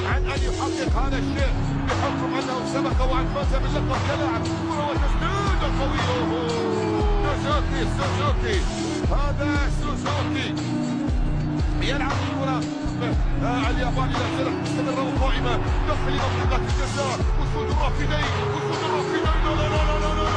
عن ان يحقق هذا الشيء بحكم انه سبق وان فاز باللقب كلاعب. وهو تسديد قوي. سوزوكي هذا سوزوكي يلعب الكرة الياباني لا زالت مستمرة وقائمة داخل منطقة الجزاء. وصول الرافدين لا لا لا لا لا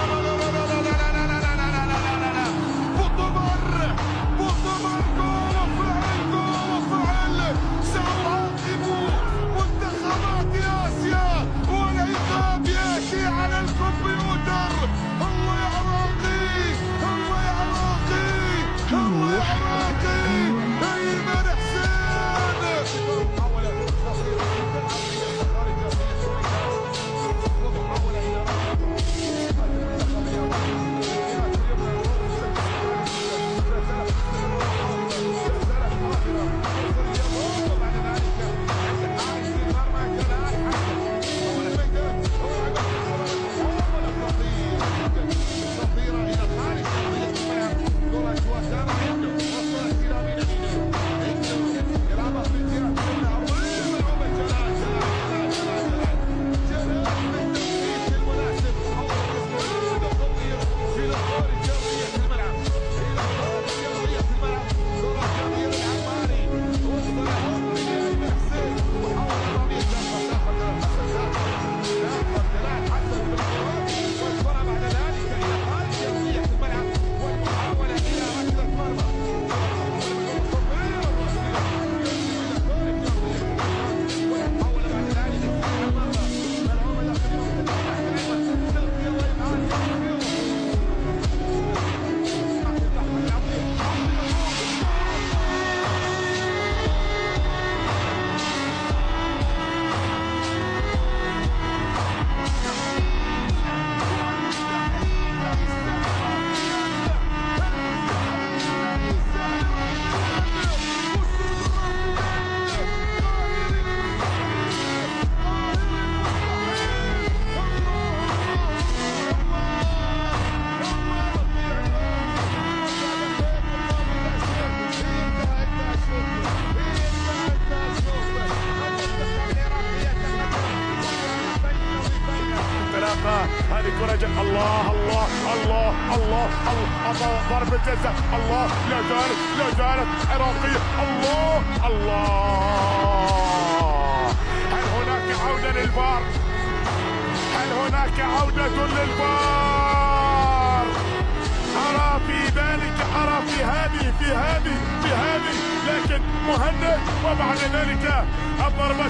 هذه كرة الله الله الله الله الله ضربة جزاء. الله لا زالت عراقية. الله الله. هل هناك عودة للفار؟ هل هناك عودة للفار؟ أرى في ذلك، أرى في هذه لكن مهند وبعد ذلك الضربة